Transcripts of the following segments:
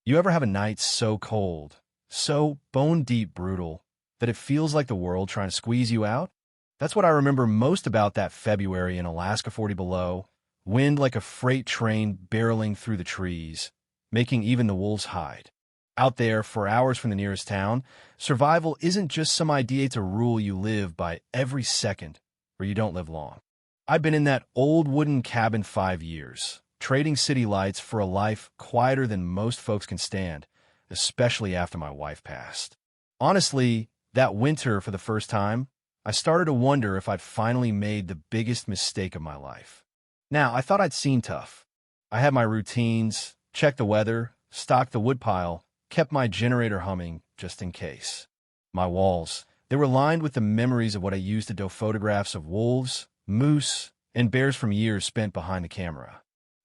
You ever have a night so cold, so bone-deep brutal, that it feels like the world trying to squeeze you out? That's what I remember most about that February in Alaska 40 below, wind like a freight train barreling through the trees, making even the wolves hide. Out there, for hours from the nearest town, survival isn't just some idea to rule you live by every second, or you don't live long. I've been in that old wooden cabin 5 years, trading city lights for a life quieter than most folks can stand, especially after my wife passed. Honestly, that winter, for the first time, I started to wonder if I'd finally made the biggest mistake of my life. Now, I thought I'd seen tough. I had my routines, checked the weather, stocked the woodpile, kept my generator humming just in case. My walls, they were lined with the memories of what I used to do photographs of wolves, moose, and bears from years spent behind the camera.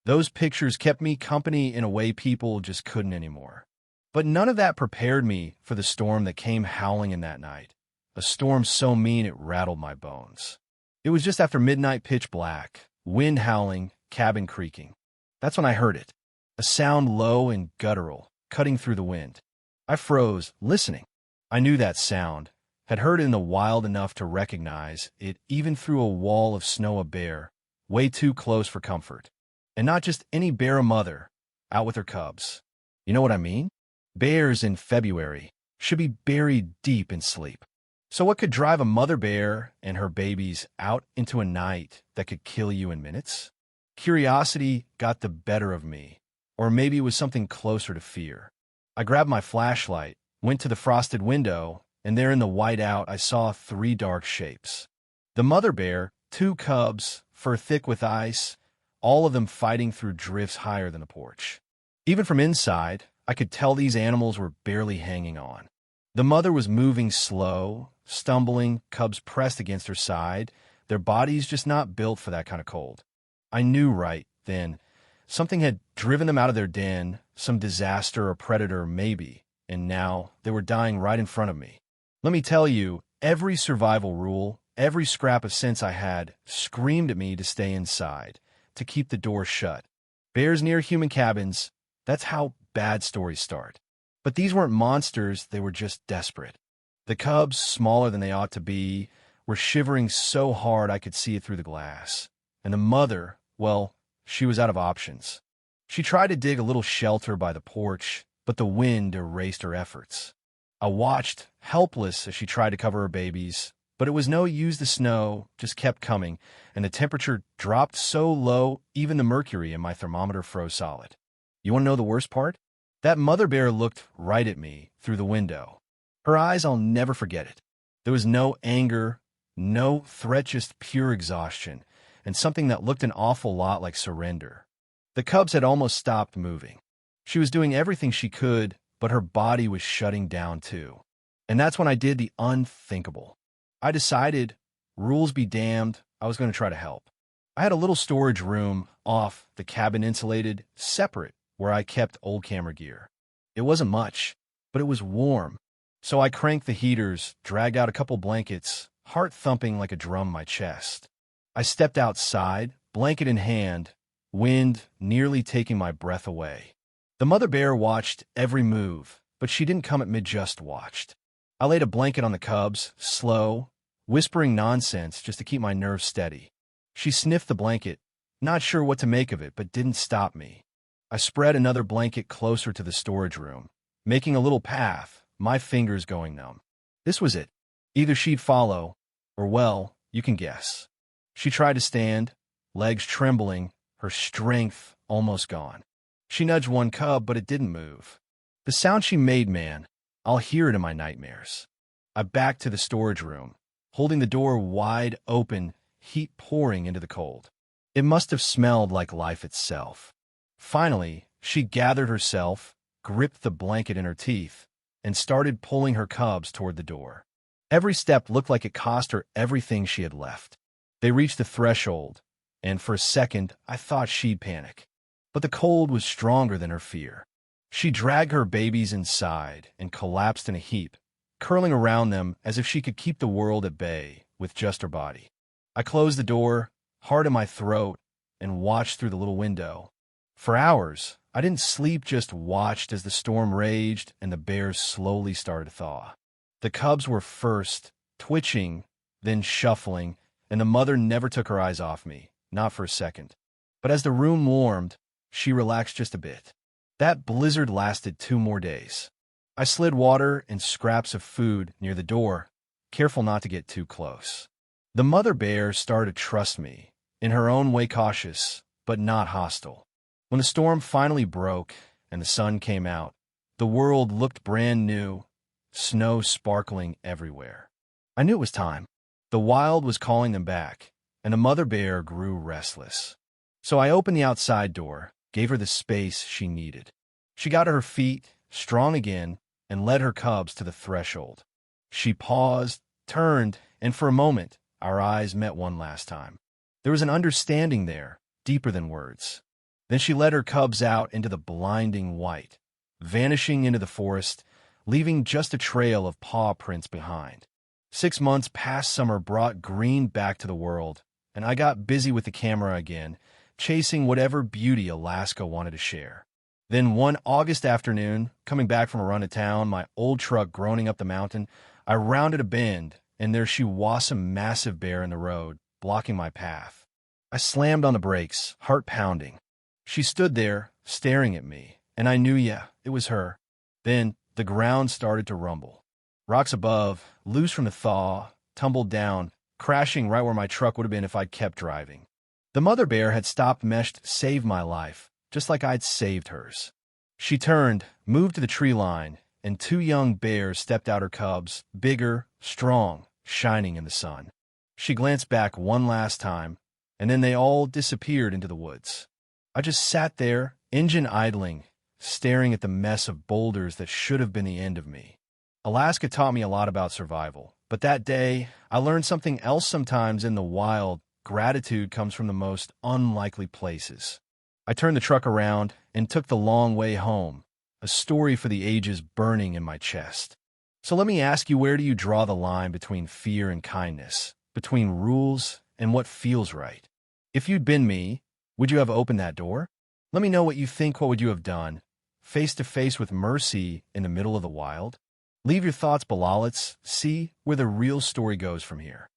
Those pictures kept me company in a way people just couldn't anymore. But none of that prepared me for the storm that came howling in that night, a storm so mean it rattled my bones. It was just after midnight, pitch black, wind howling, cabin creaking. That's when I heard it, a sound low and guttural, cutting through the wind. I froze, listening. I knew that sound, had heard it in the wild enough to recognize it even through a wall of snow, a bear, way too close for comfort. And not just any bear, a mother, out with her cubs. You know what I mean? Bears in February should be buried deep in sleep. So what could drive a mother bear and her babies out into a night that could kill you in minutes? Curiosity got the better of me, or maybe it was something closer to fear. I grabbed my flashlight, went to the frosted window, and there in the whiteout I saw three dark shapes. The mother bear, two cubs, fur thick with ice, all of them fighting through drifts higher than the porch. Even from inside, I could tell these animals were barely hanging on. The mother was moving slow, stumbling, cubs pressed against her side, their bodies just not built for that kind of cold. I knew right then something had driven them out of their den, some disaster or predator maybe, and now they were dying right in front of me. Let me tell you, every survival rule, every scrap of sense I had, screamed at me to stay inside, to keep the door shut. Bears near human cabins, that's how bad stories start. But these weren't monsters, they were just desperate. The cubs, smaller than they ought to be, were shivering so hard I could see it through the glass. And the mother, well, she was out of options. She tried to dig a little shelter by the porch, but the wind erased her efforts. I watched, helpless, as she tried to cover her babies, but it was no use. The snow just kept coming, and the temperature dropped so low even the mercury in my thermometer froze solid. You want to know the worst part? That mother bear looked right at me through the window. Her eyes, I'll never forget it. There was no anger, no threat, just pure exhaustion, and something that looked an awful lot like surrender. The cubs had almost stopped moving. She was doing everything she could, but her body was shutting down too. And that's when I did the unthinkable. I decided, rules be damned, I was going to try to help. I had a little storage room off the cabin, insulated, separate, where I kept old camera gear. It wasn't much, but it was warm. So I cranked the heaters, dragged out a couple blankets, heart thumping like a drum in my chest. I stepped outside, blanket in hand, wind nearly taking my breath away. The mother bear watched every move, but she didn't come at me, just watched. I laid a blanket on the cubs, slow, whispering nonsense just to keep my nerves steady. She sniffed the blanket, not sure what to make of it, but didn't stop me. I spread another blanket closer to the storage room, making a little path, my fingers going numb. This was it. Either she'd follow, or, well, you can guess. She tried to stand, legs trembling, her strength almost gone. She nudged one cub, but it didn't move. The sound she made, man, I'll hear it in my nightmares. I backed to the storage room, holding the door wide open, heat pouring into the cold. It must have smelled like life itself. Finally, she gathered herself, gripped the blanket in her teeth, and started pulling her cubs toward the door. Every step looked like it cost her everything she had left. They reached the threshold, and for a second I thought she'd panic. But the cold was stronger than her fear. She dragged her babies inside and collapsed in a heap, curling around them as if she could keep the world at bay with just her body. I closed the door, heart in my throat, and watched through the little window. For hours, I didn't sleep, just watched as the storm raged and the bears slowly started to thaw. The cubs were first, twitching, then shuffling, and the mother never took her eyes off me, not for a second. But as the room warmed, she relaxed just a bit. That blizzard lasted 2 more days. I slid water and scraps of food near the door, careful not to get too close. The mother bear started to trust me, in her own way cautious, but not hostile. When the storm finally broke and the sun came out, the world looked brand new, snow sparkling everywhere. I knew it was time. The wild was calling them back, and the mother bear grew restless. So I opened the outside door, gave her the space she needed. She got to her feet, strong again, and led her cubs to the threshold. She paused, turned, and for a moment, our eyes met one last time. There was an understanding there, deeper than words. Then she led her cubs out into the blinding white, vanishing into the forest, leaving just a trail of paw prints behind. 6 months past summer brought green back to the world, and I got busy with the camera again, chasing whatever beauty Alaska wanted to share. Then one August afternoon, coming back from a run to town, my old truck groaning up the mountain, I rounded a bend, and there she was, a massive bear in the road, blocking my path. I slammed on the brakes, heart pounding. She stood there, staring at me, and I knew, yeah, it was her. Then the ground started to rumble. Rocks above, loose from the thaw, tumbled down, crashing right where my truck would have been if I'd kept driving. The mother bear had stopped meshed to save my life, just like I'd saved hers. She turned, moved to the tree line, and 2 young bears stepped out her cubs, bigger, strong, shining in the sun. She glanced back one last time, and then they all disappeared into the woods. I just sat there, engine idling, staring at the mess of boulders that should have been the end of me. Alaska taught me a lot about survival, but that day, I learned something else. Sometimes in the wild, gratitude comes from the most unlikely places. I turned the truck around and took the long way home, a story for the ages burning in my chest. So let me ask you, where do you draw the line between fear and kindness, between rules and what feels right? If you'd been me, would you have opened that door? Let me know what you think. What would you have done? Face to face with mercy in the middle of the wild? Leave your thoughts below. Let's see where the real story goes from here.